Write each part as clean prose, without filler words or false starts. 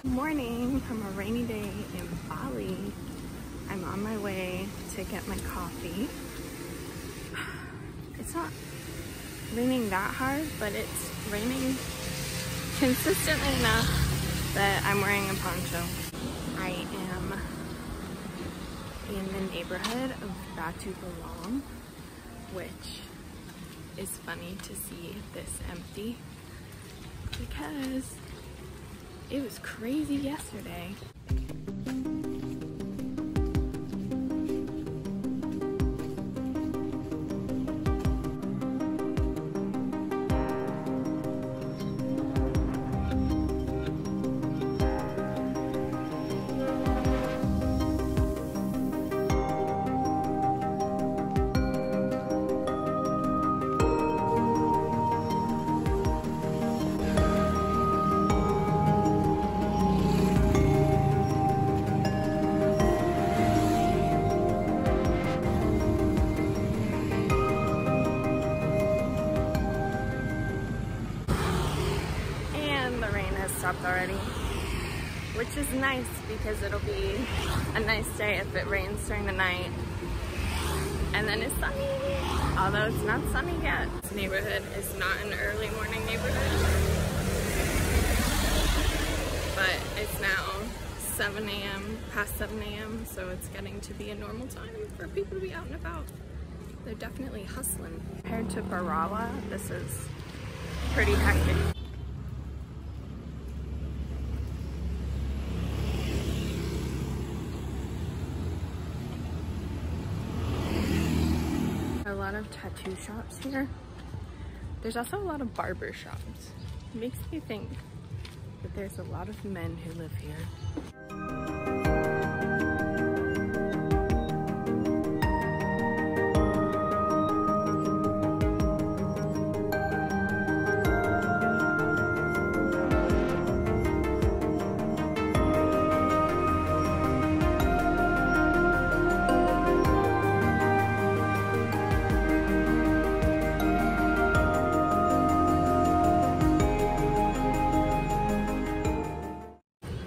Morning from a rainy day in Bali. I'm on my way to get my coffee. It's not raining that hard, but it's raining consistently enough that I'm wearing a poncho. I am in the neighborhood of Batu, Bolong, which is funny to see this empty because it was crazy yesterday. Stopped already, which is nice because it'll be a nice day if it rains during the night and then it's sunny, although it's not sunny yet. This neighborhood is not an early morning neighborhood, but it's now 7 a.m., past 7 a.m., so it's getting to be a normal time for people to be out and about. They're definitely hustling. Compared to Barawa, this is pretty hectic. A lot of tattoo shops here. There's also a lot of barber shops. It makes me think that there's a lot of men who live here.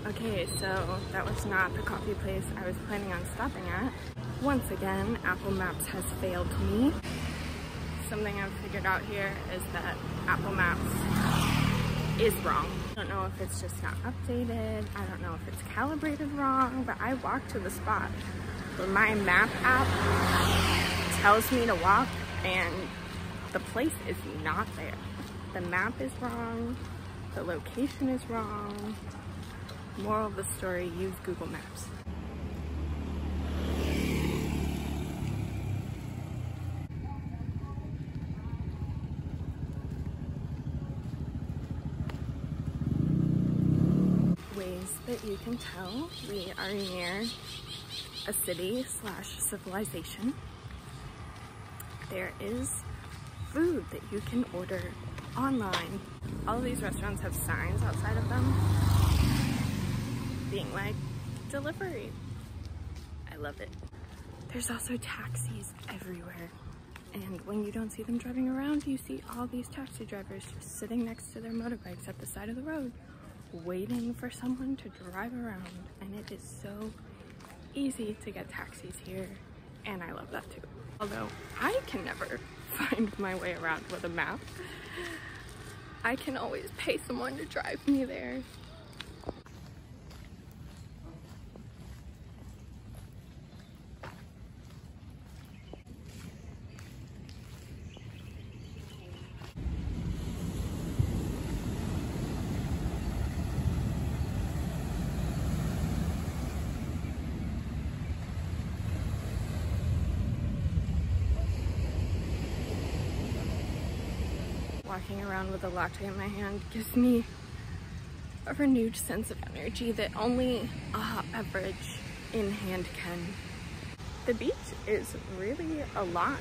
Okay, so that was not the coffee place I was planning on stopping at. Once again, Apple Maps has failed me. Something I've figured out here is that Apple Maps is wrong. I don't know if it's just not updated, I don't know if it's calibrated wrong, but I walked to the spot where my map app tells me to walk and the place is not there. The map is wrong, the location is wrong. Moral of the story, use Google Maps. Ways that you can tell we are near a city / civilization. There is food that you can order online. All of these restaurants have signs outside of them being like, delivery. I love it. There's also taxis everywhere. And when you don't see them driving around, you see all these taxi drivers just sitting next to their motorbikes at the side of the road, waiting for someone to drive around. And it is so easy to get taxis here. And I love that too. Although I can never find my way around with a map. I can always pay someone to drive me there. Walking around with a latte in my hand gives me a renewed sense of energy that only a hot beverage in hand can. The beach is really alive.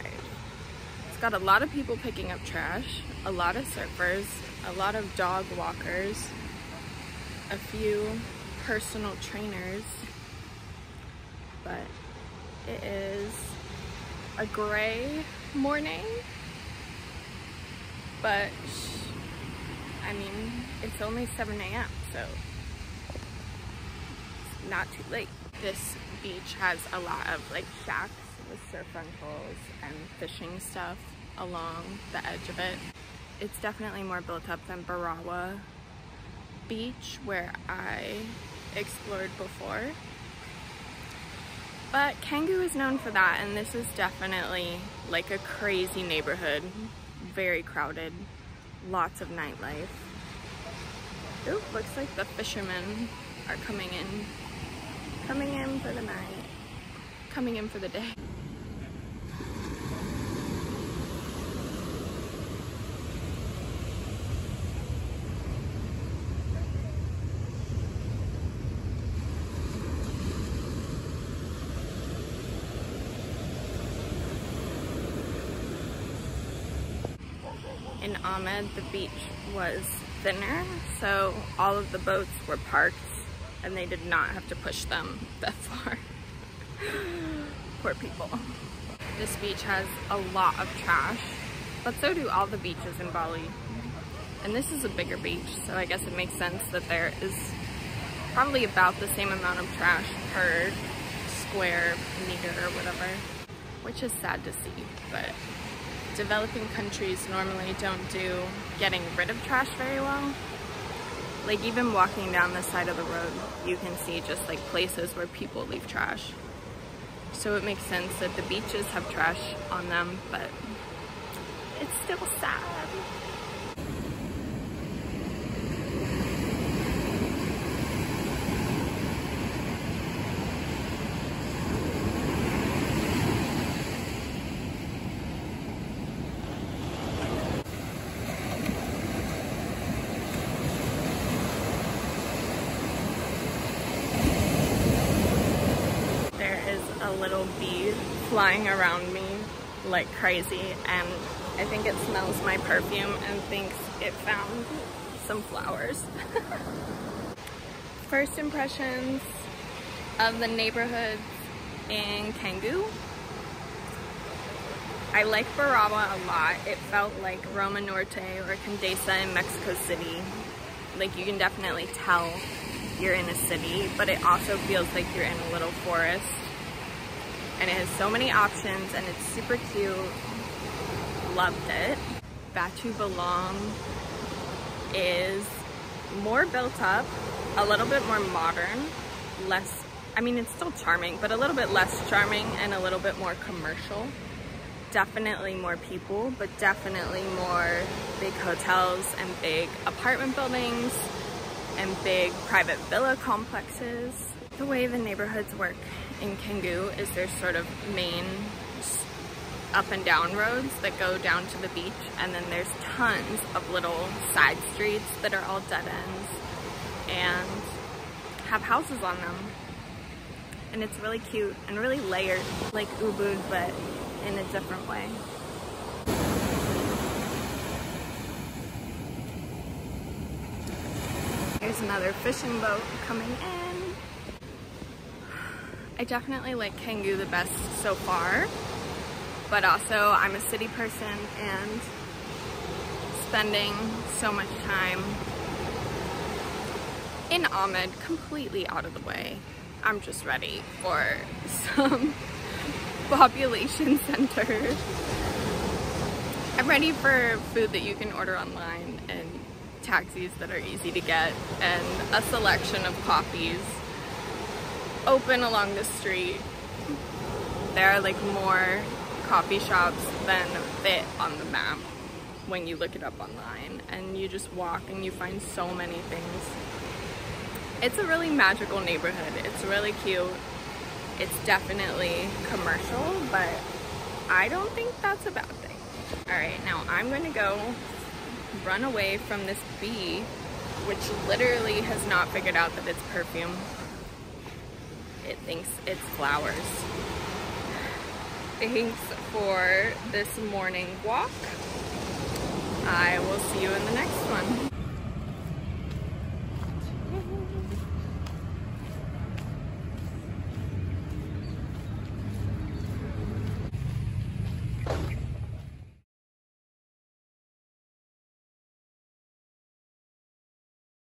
It's got a lot of people picking up trash, a lot of surfers, a lot of dog walkers, a few personal trainers, but it is a gray morning, but I mean, it's only 7 a.m., so not too late. This beach has a lot of like shacks with surf rentals and fishing stuff along the edge of it. It's definitely more built up than Barawa Beach, where I explored before. But Canggu is known for that, and this is definitely like a crazy neighborhood. Very crowded, lots of nightlife. Ooh, looks like the fishermen are coming in for the night, coming in for the day. In Ahmed, the beach was thinner, so all of the boats were parked and they did not have to push them that far. Poor people. This beach has a lot of trash, but so do all the beaches in Bali. And this is a bigger beach, so I guess it makes sense that there is probably about the same amount of trash per square meter or whatever, which is sad to see, but developing countries normally don't do getting rid of trash very well. Like even walking down the side of the road, you can see just like places where people leave trash. So it makes sense that the beaches have trash on them, but it's still sad. A little bee flying around me like crazy, and I think it smells my perfume and thinks it found some flowers. First impressions of the neighborhood in Canggu. I like Barawa a lot. It felt like Roma Norte or Condesa in Mexico City. Like you can definitely tell you're in a city, but it also feels like you're in a little forest. And it has so many options and it's super cute. Loved it. Batu Bolong is more built up, a little bit more modern, less, I mean it's still charming, but a little bit less charming and a little bit more commercial. Definitely more people, but definitely more big hotels and big apartment buildings and big private villa complexes. The way the neighborhoods work in Canggu is there's sort of main up and down roads that go down to the beach, and then there's tons of little side streets that are all dead ends and have houses on them. And it's really cute and really layered, like Ubud, but in a different way. Here's another fishing boat coming in. I definitely like Canggu the best so far, but also I'm a city person and spending so much time in Ahmed, completely out of the way. I'm just ready for some population center. I'm ready for food that you can order online and taxis that are easy to get and a selection of coffees open along the street. There are like more coffee shops than fit on the map when you look it up online, and you just walk and you find so many things. It's a really magical neighborhood. It's really cute. It's definitely commercial, but I don't think that's a bad thing. All right, now I'm going to go run away from this bee, which literally has not figured out that it's perfume. It thinks it's flowers. Thanks for this morning walk. I will see you in the next one.